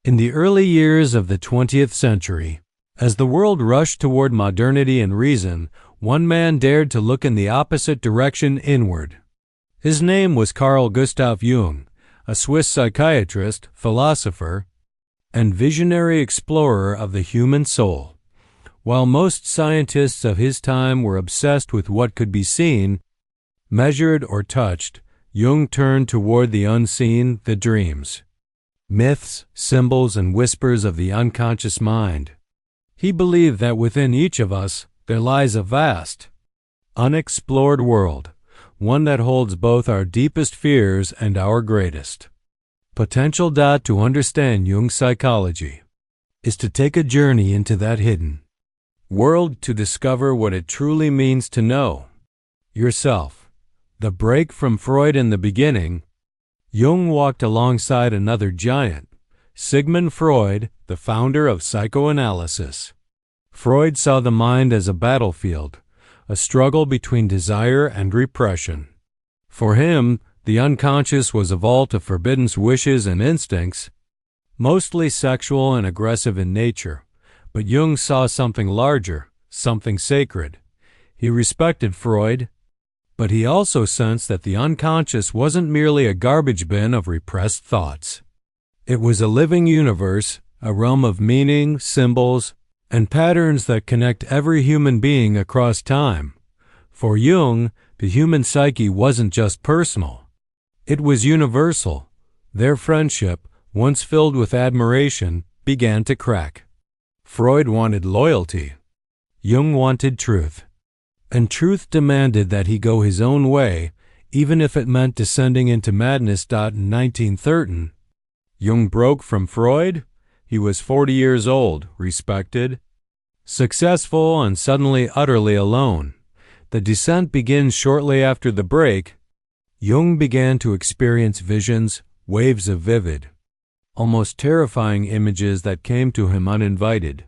In the early years of the 20th century, as the world rushed toward modernity and reason, one man dared to look in the opposite direction, inward. His name was Carl Gustav Jung, a Swiss psychiatrist, philosopher, and visionary explorer of the human soul. While most scientists of his time were obsessed with what could be seen, measured, or touched, Jung turned toward the unseen, the dreams, myths, symbols, and whispers of the unconscious mind. He believed that within each of us there lies a vast, unexplored world, one that holds both our deepest fears and our greatest potential. To understand Jung's psychology is to take a journey into that hidden world, to discover what it truly means to know yourself. The break from Freud in the beginning, Jung walked alongside another giant, Sigmund Freud, the founder of psychoanalysis. Freud saw the mind as a battlefield, a struggle between desire and repression. For him, the unconscious was a vault of forbidden wishes and instincts, mostly sexual and aggressive in nature. But Jung saw something larger, something sacred. He respected Freud, but he also sensed that the unconscious wasn't merely a garbage bin of repressed thoughts. It was a living universe, a realm of meaning, symbols, and patterns that connect every human being across time. For Jung, the human psyche wasn't just personal. It was universal. Their friendship, once filled with admiration, began to crack. Freud wanted loyalty. Jung wanted truth. And truth demanded that he go his own way, even if it meant descending into madness. In 1913, Jung broke from Freud. He was 40 years old, respected, successful, and suddenly utterly alone. The descent begins shortly after the break. Jung began to experience visions, waves of vivid, almost terrifying images that came to him uninvited.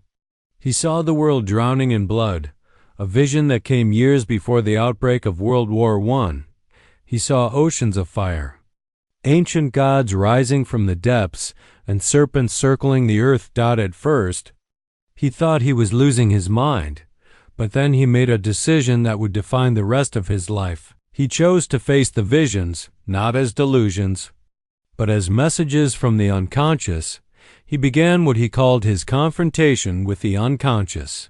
He saw the world drowning in blood, a vision that came years before the outbreak of World War I. He saw oceans of fire, ancient gods rising from the depths, and serpents circling the earth. At first, he thought he was losing his mind, but then he made a decision that would define the rest of his life. He chose to face the visions, not as delusions, but as messages from the unconscious. He began what he called his confrontation with the unconscious.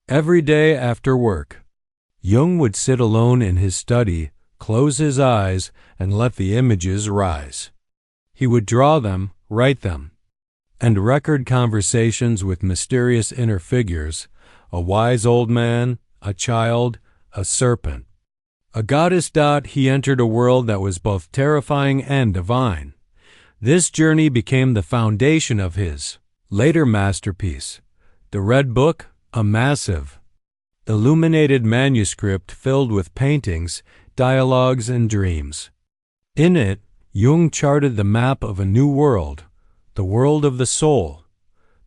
Every day after work, Jung would sit alone in his study, close his eyes, and let the images rise. He would draw them, write them, and record conversations with mysterious inner figures, a wise old man, a child, a serpent, a goddess. He entered a world that was both terrifying and divine. This journey became the foundation of his later masterpiece, The Red Book, a massive, illuminated manuscript filled with paintings, dialogues, and dreams. In it, Jung charted the map of a new world, the world of the soul,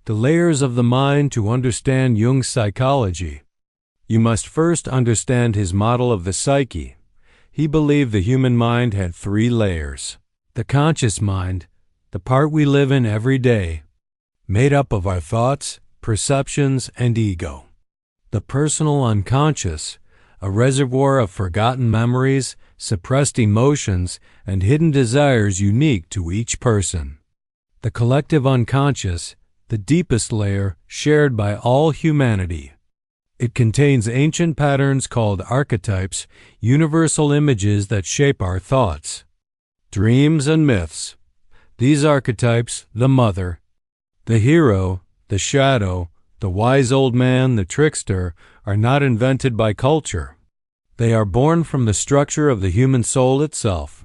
the layers of the mind. To understand Jung's psychology, you must first understand his model of the psyche. He believed the human mind had 3 layers. The conscious mind, the part we live in every day, made up of our thoughts, perceptions, and ego. The personal unconscious, a reservoir of forgotten memories, suppressed emotions, and hidden desires unique to each person. The collective unconscious, the deepest layer shared by all humanity. It contains ancient patterns called archetypes, universal images that shape our thoughts, dreams, and myths. These archetypes, the mother, the hero, the shadow, the wise old man, the trickster, are not invented by culture. They are born from the structure of the human soul itself.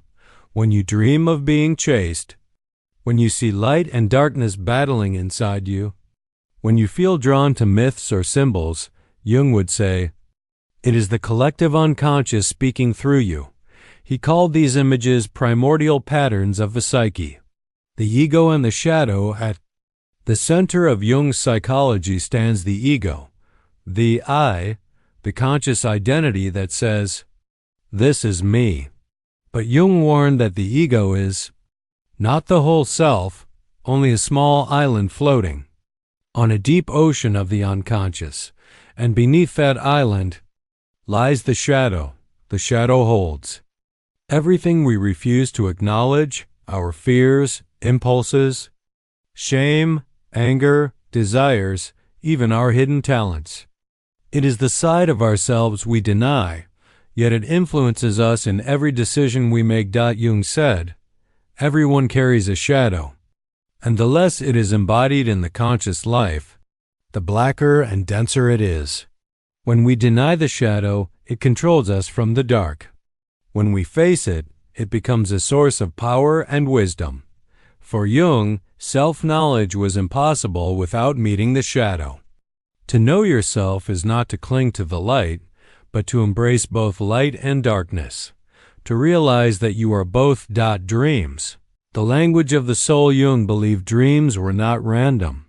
When you dream of being chased, when you see light and darkness battling inside you, when you feel drawn to myths or symbols, Jung would say, it is the collective unconscious speaking through you. He called these images primordial patterns of the psyche. The ego and the shadow. At the center of Jung's psychology stands the ego, the I, the conscious identity that says, this is me. But Jung warned that the ego is not the whole self, only a small island floating on a deep ocean of the unconscious, and beneath that island lies the shadow. The shadow holds everything we refuse to acknowledge, our fears, impulses, shame, anger, desires, even our hidden talents. It is the side of ourselves we deny, yet it influences us in every decision we make. Jung said, "Everyone carries a shadow, and the less it is embodied in the conscious life, the blacker and denser it is. When we deny the shadow, it controls us from the dark. When we face it, it becomes a source of power and wisdom." For Jung, self-knowledge was impossible without meeting the shadow. To know yourself is not to cling to the light, but to embrace both light and darkness, to realize that you are both. Dreams. The language of the soul. Jung believed dreams were not random.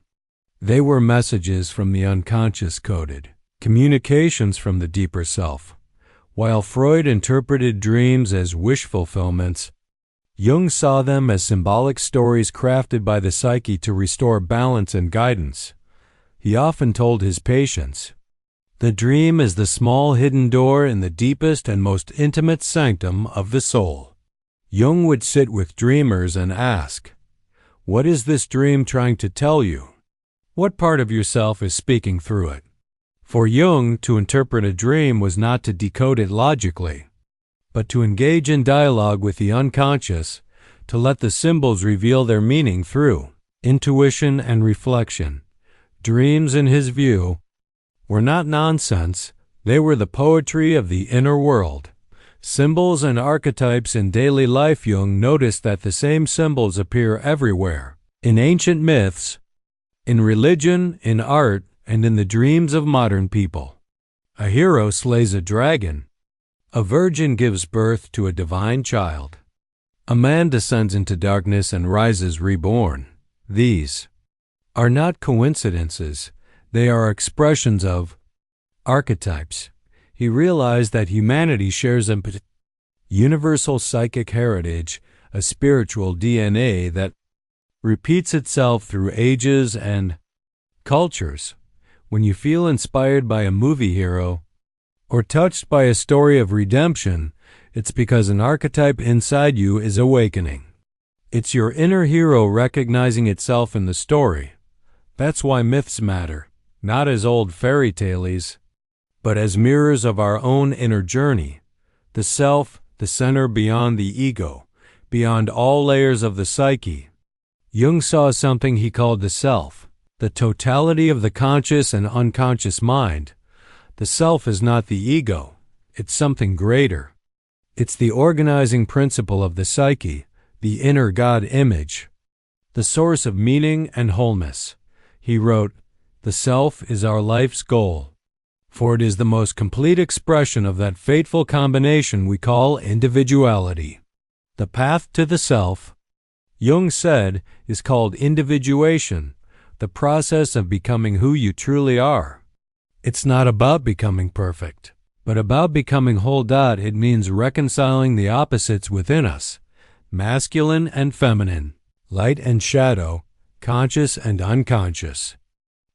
They were messages from the unconscious coded, communications from the deeper self. While Freud interpreted dreams as wish fulfillments, Jung saw them as symbolic stories crafted by the psyche to restore balance and guidance. He often told his patients, "The dream is the small hidden door in the deepest and most intimate sanctum of the soul." Jung would sit with dreamers and ask, "What is this dream trying to tell you? What part of yourself is speaking through it?" For Jung, to interpret a dream was not to decode it logically, but to engage in dialogue with the unconscious, to let the symbols reveal their meaning through intuition and reflection. Dreams, in his view, were not nonsense, they were the poetry of the inner world. Symbols and archetypes in daily life. Jung noticed that the same symbols appear everywhere, in ancient myths, in religion, in art, and in the dreams of modern people. A hero slays a dragon. A virgin gives birth to a divine child. A man descends into darkness and rises reborn. These are not coincidences, they are expressions of archetypes. He realized that humanity shares a universal psychic heritage, a spiritual DNA that repeats itself through ages and cultures. When you feel inspired by a movie hero or touched by a story of redemption, it's because an archetype inside you is awakening. It's your inner hero recognizing itself in the story. That's why myths matter, not as old fairy tales, but as mirrors of our own inner journey. The self, the center beyond the ego, beyond all layers of the psyche. Jung saw something he called the self, the totality of the conscious and unconscious mind. The self is not the ego, it's something greater. It's the organizing principle of the psyche, the inner God image, the source of meaning and wholeness. He wrote, "The self is our life's goal, for it is the most complete expression of that fateful combination we call individuality." The path to the self, Jung said, is called individuation, the process of becoming who you truly are. It's not about becoming perfect, but about becoming whole. It means reconciling the opposites within us, masculine and feminine, light and shadow, conscious and unconscious.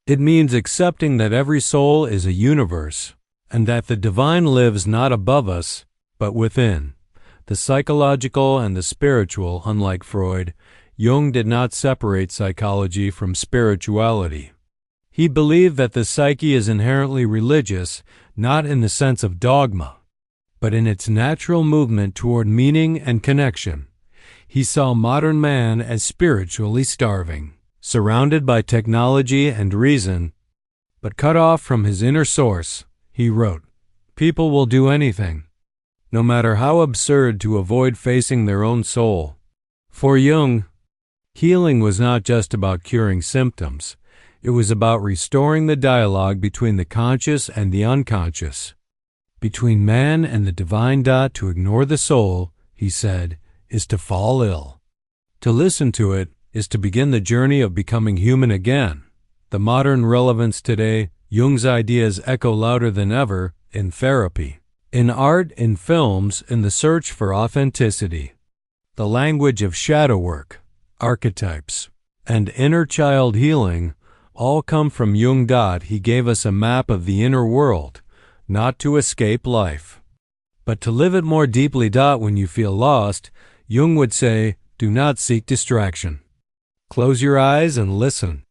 It means accepting that every soul is a universe, and that the divine lives not above us, but within. The psychological and the spiritual. Unlike Freud, Jung did not separate psychology from spirituality. He believed that the psyche is inherently religious, not in the sense of dogma, but in its natural movement toward meaning and connection. He saw modern man as spiritually starving, surrounded by technology and reason, but cut off from his inner source. He wrote, "People will do anything, no matter how absurd, to avoid facing their own soul." For Jung, healing was not just about curing symptoms. It was about restoring the dialogue between the conscious and the unconscious, between man and the divine. To ignore the soul, he said, is to fall ill. To listen to it is to begin the journey of becoming human again. The modern relevance today, Jung's ideas echo louder than ever in therapy, in art, in films, in the search for authenticity. The language of shadow work, archetypes, and inner child healing all come from Jung. He gave us a map of the inner world, not to escape life, but to live it more deeply. When you feel lost, Jung would say, do not seek distraction. Close your eyes and listen.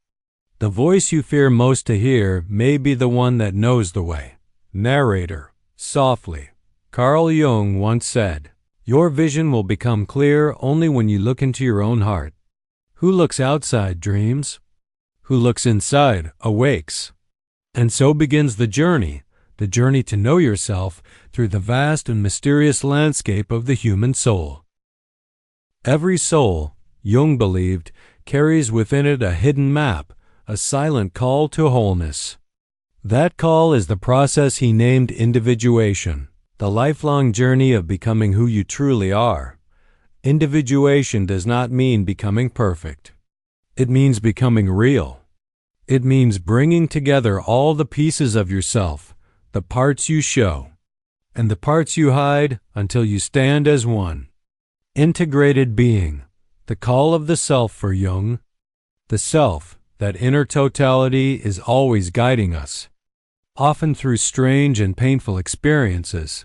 The voice you fear most to hear may be the one that knows the way. Narrator, softly. Carl Jung once said, your vision will become clear only when you look into your own heart. Who looks outside dreams. Who looks inside awakes. And so begins the journey to know yourself through the vast and mysterious landscape of the human soul. Every soul, Jung believed, carries within it a hidden map, a silent call to wholeness. That call is the process he named individuation, the lifelong journey of becoming who you truly are. Individuation does not mean becoming perfect. It means becoming real. It means bringing together all the pieces of yourself, the parts you show, and the parts you hide until you stand as one. Integrated being, the call of the self for Jung. The self, that inner totality, is always guiding us, often through strange and painful experiences.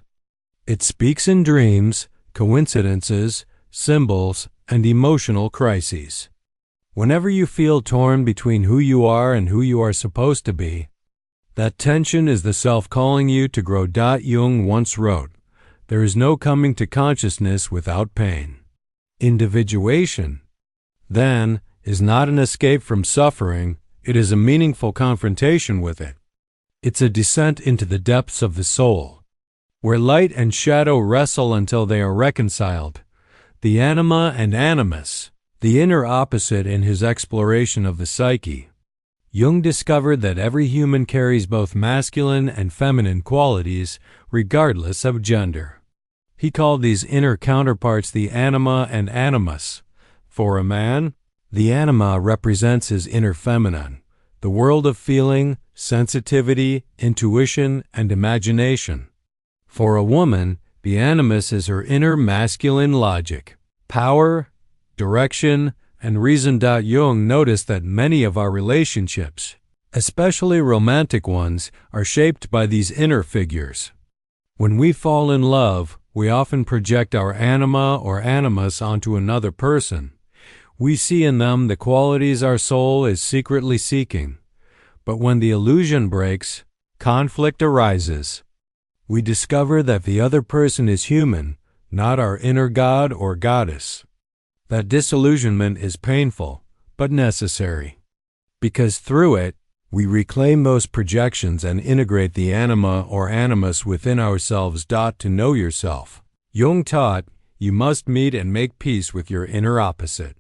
It speaks in dreams, coincidences, symbols, and emotional crises. Whenever you feel torn between who you are and who you are supposed to be, that tension is the self calling you to grow. Jung once wrote, there is no coming to consciousness without pain. Individuation, then, is not an escape from suffering, it is a meaningful confrontation with it. It's a descent into the depths of the soul, where light and shadow wrestle until they are reconciled. The anima and animus, the inner opposite. In his exploration of the psyche, Jung discovered that every human carries both masculine and feminine qualities, regardless of gender. He called these inner counterparts the anima and animus. For a man, the anima represents his inner feminine, the world of feeling, sensitivity, intuition, and imagination. For a woman, the animus is her inner masculine logic, power, direction, and reason. Jung noticed that many of our relationships, especially romantic ones, are shaped by these inner figures. When we fall in love, we often project our anima or animus onto another person. We see in them the qualities our soul is secretly seeking. But when the illusion breaks, conflict arises. We discover that the other person is human, not our inner god or goddess. That disillusionment is painful, but necessary, because through it, we reclaim those projections and integrate the anima or animus within ourselves. To know yourself, Jung taught, you must meet and make peace with your inner opposite.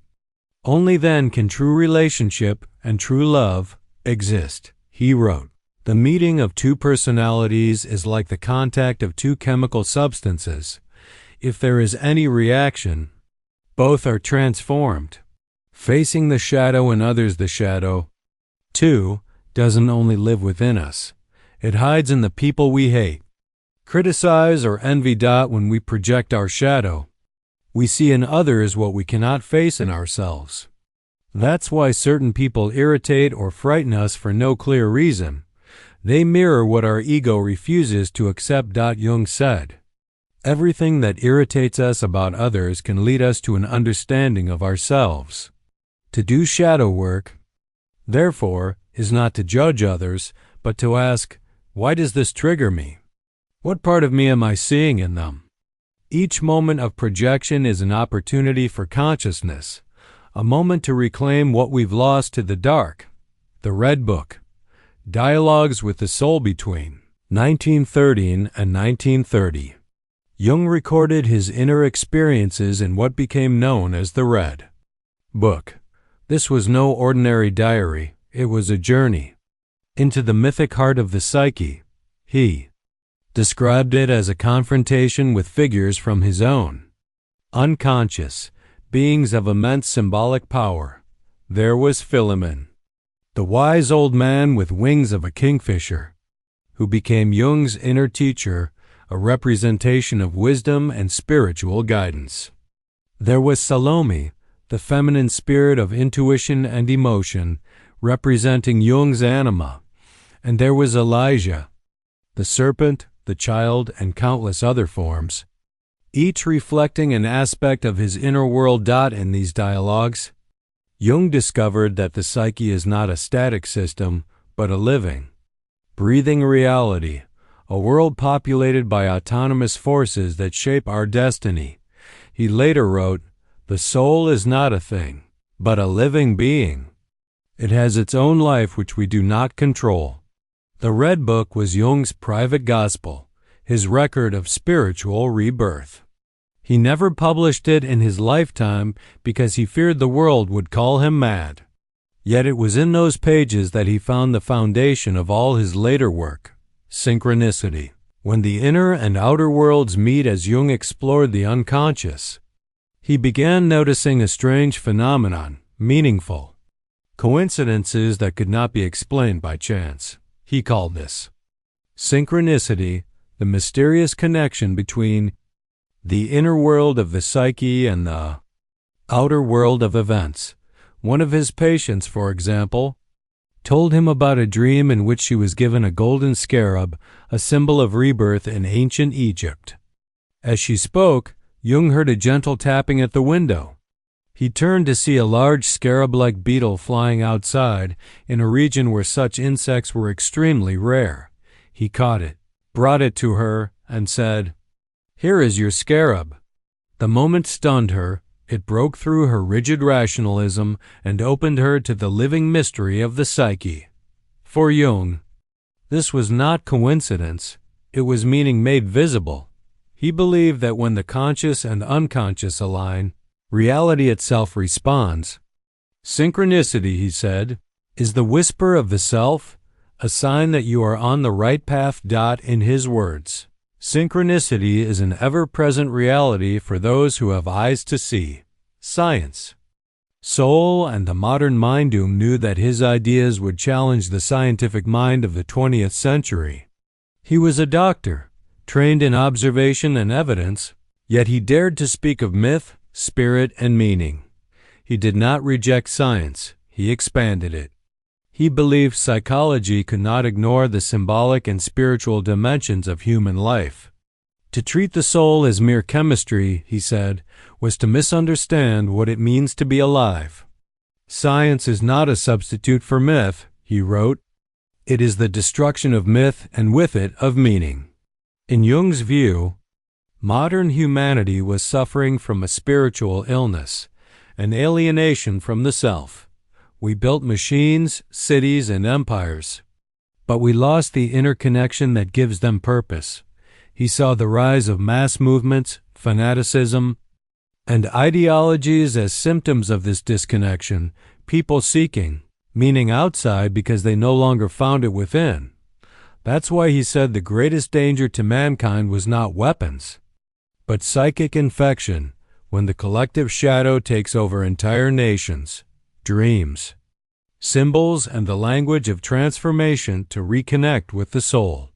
Only then can true relationship and true love exist. He wrote, the meeting of two personalities is like the contact of two chemical substances. If there is any reaction, both are transformed. Facing the shadow in others. The shadow, too, doesn't only live within us. It hides in the people we hate, criticize, or envy. When we project our shadow, we see in others what we cannot face in ourselves. That's why certain people irritate or frighten us for no clear reason. They mirror what our ego refuses to accept. Jung said, everything that irritates us about others can lead us to an understanding of ourselves. To do shadow work, therefore, is not to judge others, but to ask, why does this trigger me? What part of me am I seeing in them? Each moment of projection is an opportunity for consciousness, a moment to reclaim what we've lost to the dark. The Red Book, Dialogues with the Soul between 1913 and 1930. Jung recorded his inner experiences in what became known as the Red Book. This was no ordinary diary, it was a journey into the mythic heart of the psyche. He described it as a confrontation with figures from his own unconscious, beings of immense symbolic power. There was Philemon, the wise old man with wings of a kingfisher, who became Jung's inner teacher, a representation of wisdom and spiritual guidance. There was Salome, the feminine spirit of intuition and emotion, representing Jung's anima, and there was Elijah, the serpent, the child, and countless other forms, each reflecting an aspect of his inner world. In these dialogues, Jung discovered that the psyche is not a static system, but a living, breathing reality, a world populated by autonomous forces that shape our destiny. He later wrote, "The soul is not a thing, but a living being. It has its own life which we do not control." The Red Book was Jung's private gospel, his record of spiritual rebirth. He never published it in his lifetime because he feared the world would call him mad. Yet it was in those pages that he found the foundation of all his later work, synchronicity. When the inner and outer worlds meet as Jung explored the unconscious, he began noticing a strange phenomenon, meaningful coincidences that could not be explained by chance. He called this synchronicity, the mysterious connection between the inner world of the psyche and the outer world of events. One of his patients, for example, told him about a dream in which she was given a golden scarab, a symbol of rebirth in ancient Egypt. As she spoke, Jung heard a gentle tapping at the window. He turned to see a large scarab-like beetle flying outside in a region where such insects were extremely rare. He caught it, brought it to her, and said, "Here is your scarab." The moment stunned her. It broke through her rigid rationalism and opened her to the living mystery of the psyche. For Jung, this was not coincidence, it was meaning made visible. He believed that when the conscious and unconscious align, reality itself responds. Synchronicity, he said, is the whisper of the self, a sign that you are on the right path. In his words, synchronicity is an ever-present reality for those who have eyes to see. Science, soul, and the modern mind. Jung knew that his ideas would challenge the scientific mind of the 20th century. He was a doctor, trained in observation and evidence, yet he dared to speak of myth, spirit, and meaning. He did not reject science, he expanded it. He believed psychology could not ignore the symbolic and spiritual dimensions of human life. To treat the soul as mere chemistry, he said, was to misunderstand what it means to be alive. Science is not a substitute for myth, he wrote. It is the destruction of myth and with it of meaning. In Jung's view, modern humanity was suffering from a spiritual illness, an alienation from the self. We built machines, cities, and empires, but we lost the inner connection that gives them purpose. He saw the rise of mass movements, fanaticism, and ideologies as symptoms of this disconnection, people seeking meaning outside because they no longer found it within. That's why he said the greatest danger to mankind was not weapons, but psychic infection, when the collective shadow takes over entire nations. Dreams, symbols, and the language of transformation to reconnect with the soul.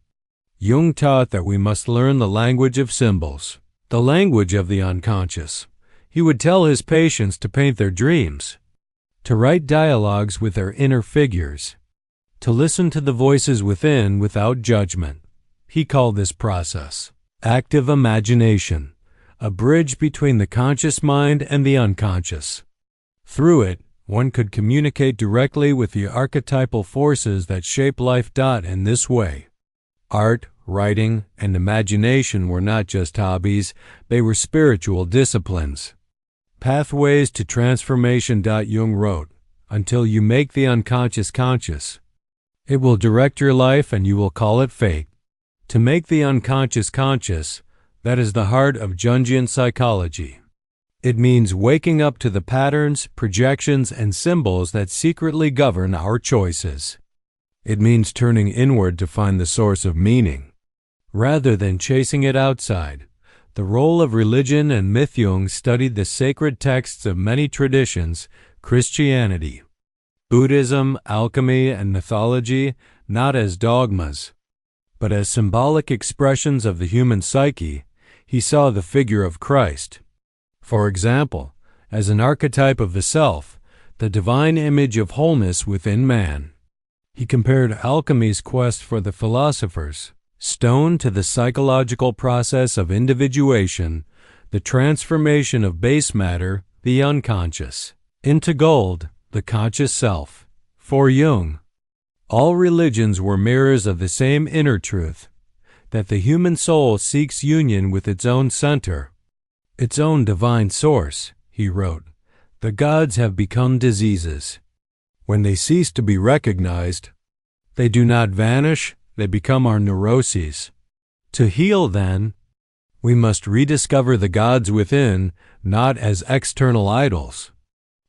Jung taught that we must learn the language of symbols, the language of the unconscious. He would tell his patients to paint their dreams, to write dialogues with their inner figures, to listen to the voices within without judgment. He called this process active imagination, a bridge between the conscious mind and the unconscious. Through it, one could communicate directly with the archetypal forces that shape life. In this way, art, writing, and imagination were not just hobbies, they were spiritual disciplines. Pathways to transformation. Jung wrote, "Until you make the unconscious conscious, it will direct your life and you will call it fate." To make the unconscious conscious, that is the heart of Jungian psychology. It means waking up to the patterns, projections, and symbols that secretly govern our choices. It means turning inward to find the source of meaning, rather than chasing it outside. The role of religion and myth. Jung studied the sacred texts of many traditions, Christianity, Buddhism, alchemy, and mythology, not as dogmas, but as symbolic expressions of the human psyche. He saw the figure of Christ, for example, as an archetype of the self, the divine image of wholeness within man. He compared alchemy's quest for the philosopher's stone to the psychological process of individuation, the transformation of base matter, the unconscious, into gold, the conscious self. For Jung, all religions were mirrors of the same inner truth, that the human soul seeks union with its own center, its own divine source. He wrote, "The gods have become diseases. When they cease to be recognized, they do not vanish, they become our neuroses. To heal, then, we must rediscover the gods within, not as external idols,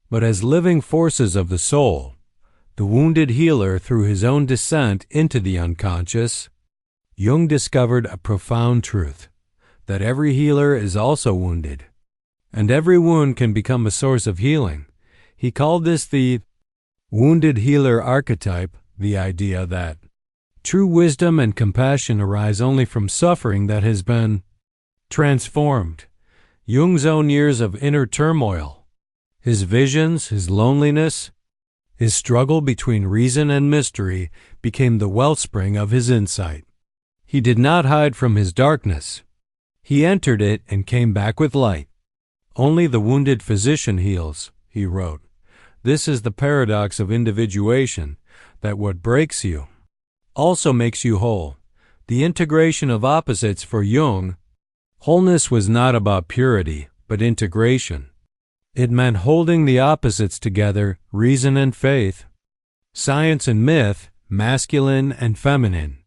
but as living forces of the soul." The wounded healer, through his own descent into the unconscious, Jung discovered a profound truth, that every healer is also wounded, and every wound can become a source of healing. He called this the wounded healer archetype, the idea that true wisdom and compassion arise only from suffering that has been transformed. Jung's own years of inner turmoil, his visions, his loneliness, his struggle between reason and mystery became the wellspring of his insight. He did not hide from his darkness. He entered it and came back with light. "Only the wounded physician heals," he wrote. "This is the paradox of individuation, that what breaks you also makes you whole." The integration of opposites for Jung, wholeness was not about purity, but integration. It meant holding the opposites together, reason and faith, science and myth, masculine and feminine,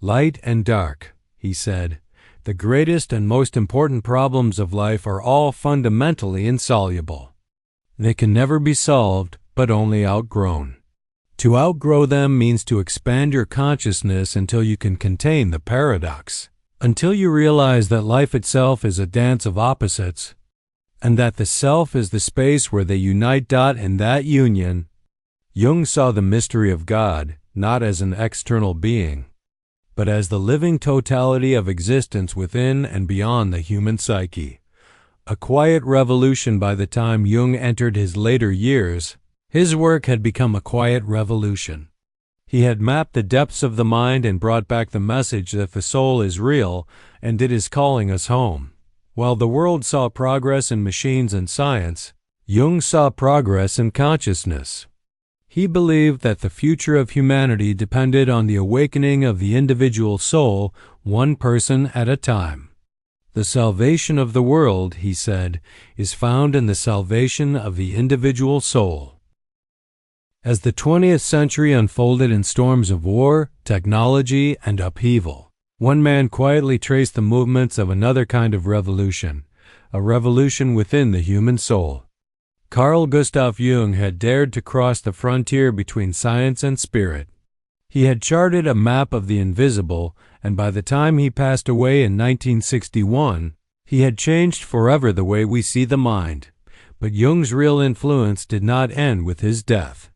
light and dark. He said, "The greatest and most important problems of life are all fundamentally insoluble. They can never be solved, but only outgrown. To outgrow them means to expand your consciousness until you can contain the paradox, until you realize that life itself is a dance of opposites, and that the self is the space where they unite. In that union, Jung saw the mystery of God not as an external being, but as the living totality of existence within and beyond the human psyche. A quiet revolution. By the time Jung entered his later years, his work had become a quiet revolution. He had mapped the depths of the mind and brought back the message that the soul is real and it is calling us home. While the world saw progress in machines and science, Jung saw progress in consciousness. He believed that the future of humanity depended on the awakening of the individual soul, one person at a time. "The salvation of the world," he said, "is found in the salvation of the individual soul." As the 20th century unfolded in storms of war, technology, and upheaval, one man quietly traced the movements of another kind of revolution, a revolution within the human soul. Carl Gustav Jung had dared to cross the frontier between science and spirit. He had charted a map of the invisible, and by the time he passed away in 1961, he had changed forever the way we see the mind. But Jung's real influence did not end with his death.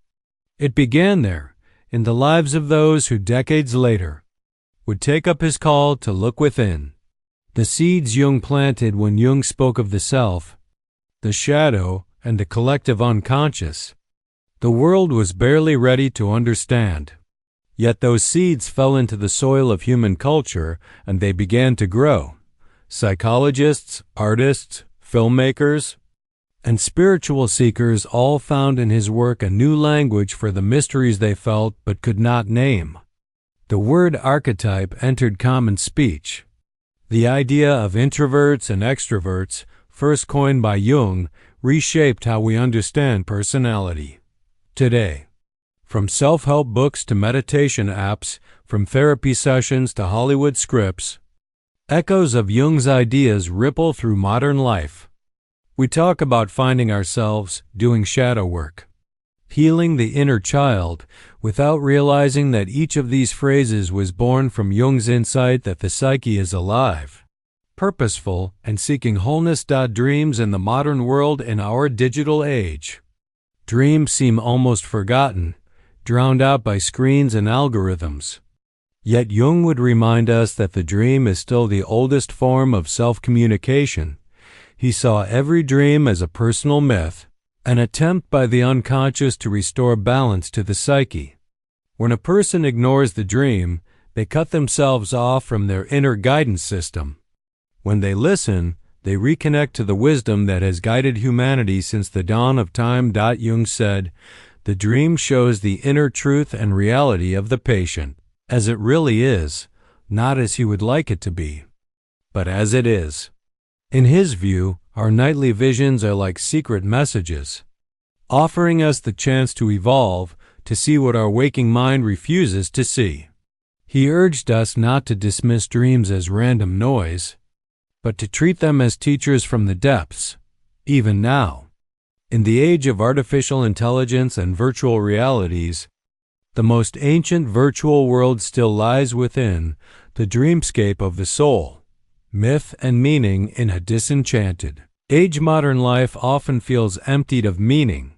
It began there, in the lives of those who decades later would take up his call to look within. The seeds Jung planted when Jung spoke of the self, the shadow, and the collective unconscious, the world was barely ready to understand. Yet those seeds fell into the soil of human culture and they began to grow. Psychologists, artists, filmmakers, and spiritual seekers all found in his work a new language for the mysteries they felt but could not name. The word archetype entered common speech. The idea of introverts and extroverts, first coined by Jung, reshaped how we understand personality. Today, from self-help books to meditation apps, from therapy sessions to Hollywood scripts, echoes of Jung's ideas ripple through modern life. We talk about finding ourselves, doing shadow work, healing the inner child, without realizing that each of these phrases was born from Jung's insight that the psyche is alive, purposeful, and seeking wholeness. Dreams in the modern world in our digital age. Dreams seem almost forgotten, drowned out by screens and algorithms. Yet Jung would remind us that the dream is still the oldest form of self-communication. He saw every dream as a personal myth, an attempt by the unconscious to restore balance to the psyche. When a person ignores the dream, they cut themselves off from their inner guidance system. When they listen, they reconnect to the wisdom that has guided humanity since the dawn of time. Jung said, "The dream shows the inner truth and reality of the patient, as it really is, not as he would like it to be, but as it is." In his view, our nightly visions are like secret messages, offering us the chance to evolve, to see what our waking mind refuses to see. He urged us not to dismiss dreams as random noise, but to treat them as teachers from the depths, even now. In the age of artificial intelligence and virtual realities, the most ancient virtual world still lies within the dreamscape of the soul, myth and meaning in a disenchanted age. Modern life often feels emptied of meaning.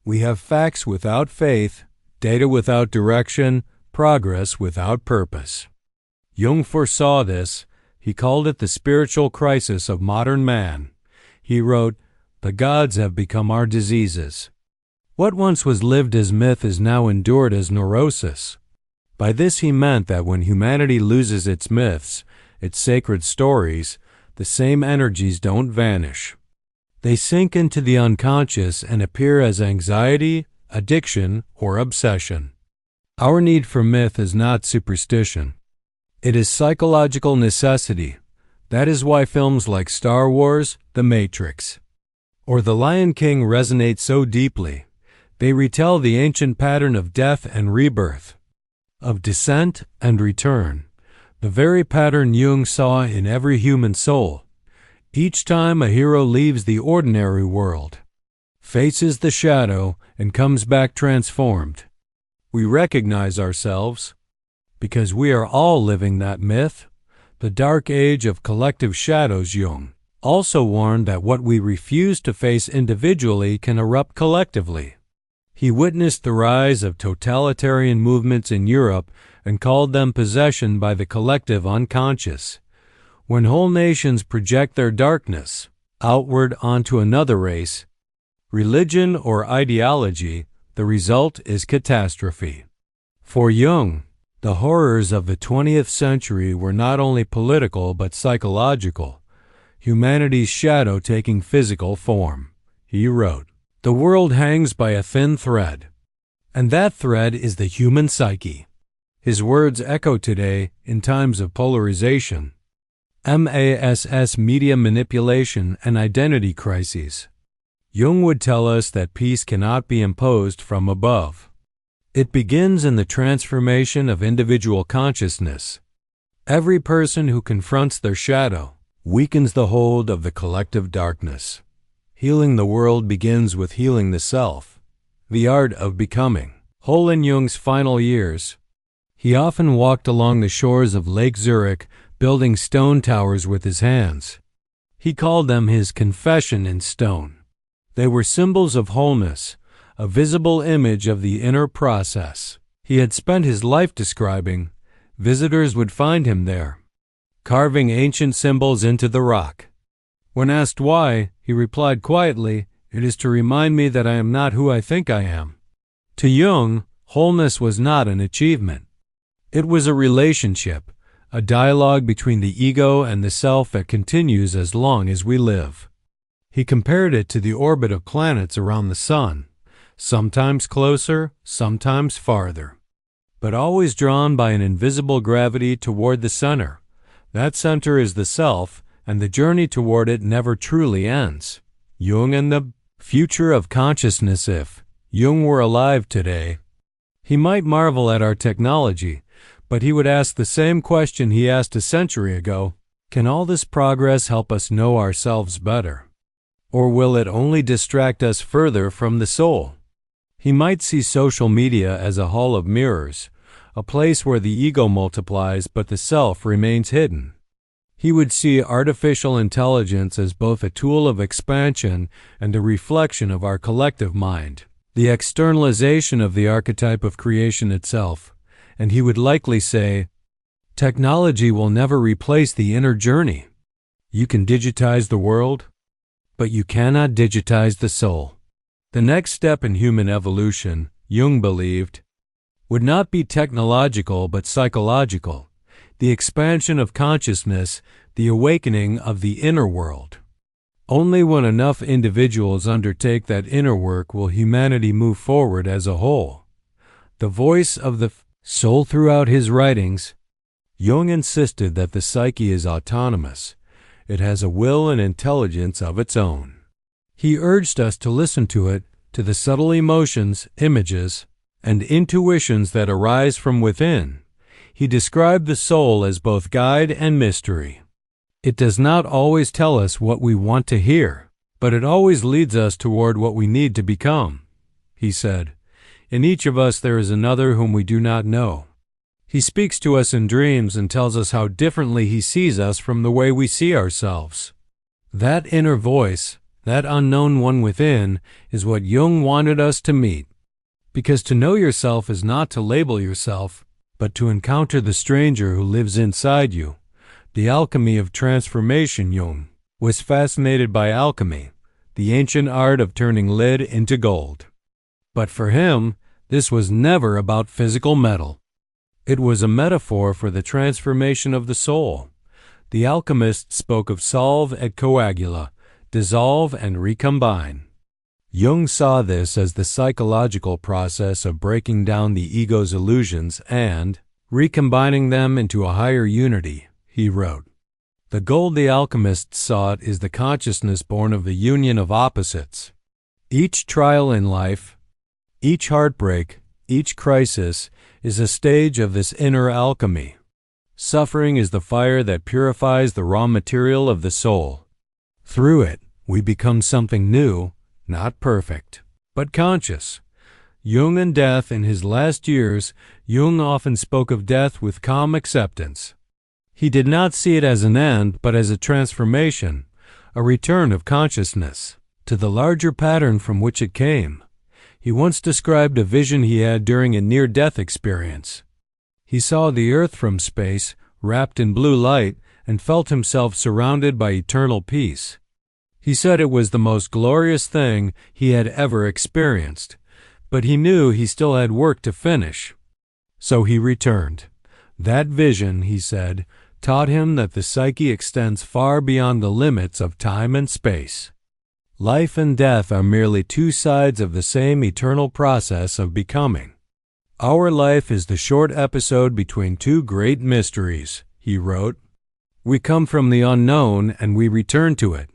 We have facts without faith, data without direction, progress without purpose. Jung foresaw this. He called it the spiritual crisis of modern man. He wrote, "The gods have become our diseases. What once was lived as myth is now endured as neurosis." By this he meant that when humanity loses its myths, its sacred stories, the same energies don't vanish. They sink into the unconscious and appear as anxiety, addiction, or obsession. Our need for myth is not superstition. It is psychological necessity. That is why films like Star Wars, The Matrix, or The Lion King resonate so deeply. They retell the ancient pattern of death and rebirth, of descent and return, the very pattern Jung saw in every human soul. Each time a hero leaves the ordinary world, faces the shadow, and comes back transformed, we recognize ourselves, because we are all living that myth, the dark age of collective shadows. Jung also warned that what we refuse to face individually can erupt collectively. He witnessed the rise of totalitarian movements in Europe and called them possession by the collective unconscious. When whole nations project their darkness outward onto another race, religion, or ideology, the result is catastrophe. For Jung, the horrors of the 20th century were not only political but psychological, humanity's shadow taking physical form. He wrote, "The world hangs by a thin thread, and that thread is the human psyche." His words echo today in times of polarization, media manipulation, and identity crises. Jung would tell us that peace cannot be imposed from above. It begins in the transformation of individual consciousness. Every person who confronts their shadow weakens the hold of the collective darkness. Healing the world begins with healing the self, the art of becoming whole. In Jung's final years, he often walked along the shores of Lake Zurich, building stone towers with his hands. He called them his confession in stone. They were symbols of wholeness, a visible image of the inner process he had spent his life describing. Visitors would find him there, carving ancient symbols into the rock. When asked why, he replied quietly, "It is to remind me that I am not who I think I am." To Jung, wholeness was not an achievement. It was a relationship, a dialogue between the ego and the self that continues as long as we live. He compared it to the orbit of planets around the sun, sometimes closer, sometimes farther, but always drawn by an invisible gravity toward the center. That center is the self, and the journey toward it never truly ends. Jung and the future of consciousness. If Jung were alive today, he might marvel at our technology, but he would ask the same question he asked a century ago: can all this progress help us know ourselves better? Or will it only distract us further from the soul? He might see social media as a hall of mirrors, a place where the ego multiplies but the self remains hidden. He would see artificial intelligence as both a tool of expansion and a reflection of our collective mind, the externalization of the archetype of creation itself. And he would likely say, technology will never replace the inner journey. You can digitize the world, but you cannot digitize the soul. The next step in human evolution, Jung believed, would not be technological but psychological, the expansion of consciousness, the awakening of the inner world. Only when enough individuals undertake that inner work will humanity move forward as a whole. The voice of the soul throughout his writings, Jung insisted that the psyche is autonomous. It has a will and intelligence of its own. He urged us to listen to it, to the subtle emotions, images, and intuitions that arise from within. He described the soul as both guide and mystery. It does not always tell us what we want to hear, but it always leads us toward what we need to become. He said, "In each of us there is another whom we do not know. He speaks to us in dreams and tells us how differently he sees us from the way we see ourselves." That inner voice, that unknown one within, is what Jung wanted us to meet. Because to know yourself is not to label yourself, but to encounter the stranger who lives inside you. The alchemy of transformation. Jung was fascinated by alchemy, the ancient art of turning lead into gold. But for him, this was never about physical metal. It was a metaphor for the transformation of the soul. The alchemist spoke of solve et coagula, dissolve and recombine. Jung saw this as the psychological process of breaking down the ego's illusions and recombining them into a higher unity. He wrote, "The gold the alchemist sought is the consciousness born of the union of opposites. Each trial in life, each heartbreak, each crisis is a stage of this inner alchemy. Suffering is the fire that purifies the raw material of the soul. Through it, we become something new, not perfect, but conscious." Jung and death. In his last years, Jung often spoke of death with calm acceptance. He did not see it as an end, but as a transformation, a return of consciousness to the larger pattern from which it came. He once described a vision he had during a near-death experience. He saw the earth from space, wrapped in blue light, and felt himself surrounded by eternal peace. He said it was the most glorious thing he had ever experienced, but he knew he still had work to finish. So he returned. That vision, he said, taught him that the psyche extends far beyond the limits of time and space. Life and death are merely two sides of the same eternal process of becoming. Our life is the short episode between two great mysteries, he wrote. We come from the unknown and we return to it.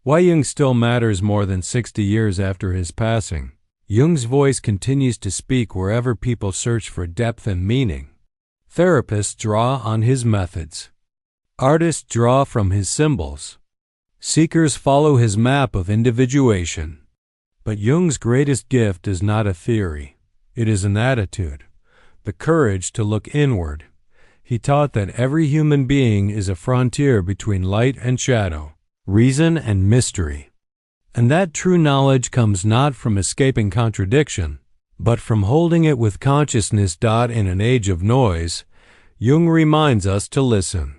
Why Jung still matters more than 60 years after his passing. Jung's voice continues to speak wherever people search for depth and meaning. Therapists draw on his methods. Artists draw from his symbols. Seekers follow his map of individuation. But Jung's greatest gift is not a theory. It is an attitude, the courage to look inward. He taught that every human being is a frontier between light and shadow, reason and mystery. And that true knowledge comes not from escaping contradiction, but from holding it with consciousness. In an age of noise, Jung reminds us to listen.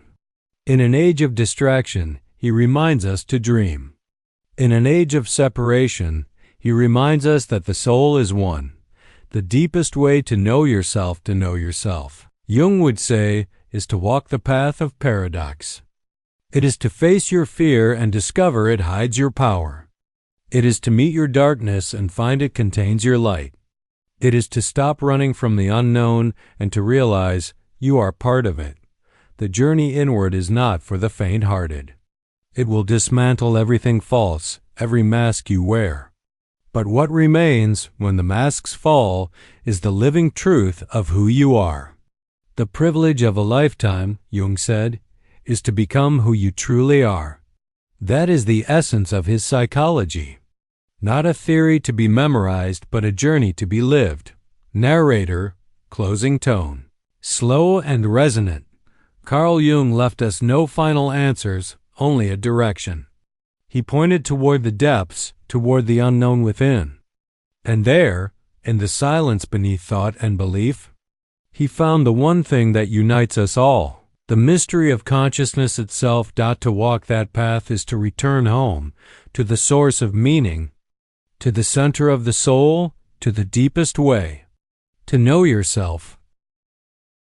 In an age of distraction, he reminds us to dream. In an age of separation, he reminds us that the soul is one. The deepest way to know yourself, Jung would say, is to walk the path of paradox. It is to face your fear and discover it hides your power. It is to meet your darkness and find it contains your light. It is to stop running from the unknown and to realize you are part of it. The journey inward is not for the faint-hearted. It will dismantle everything false, every mask you wear. But what remains when the masks fall is the living truth of who you are. The privilege of a lifetime, Jung said, is to become who you truly are. That is the essence of his psychology. Not a theory to be memorized, but a journey to be lived. Narrator, closing tone. Slow and resonant. Carl Jung left us no final answers, only a direction. He pointed toward the depths, toward the unknown within. And there, in the silence beneath thought and belief, he found the one thing that unites us all, The mystery of consciousness itself. To walk that path is to return home, to the source of meaning, to the center of the soul, to the deepest way. To know yourself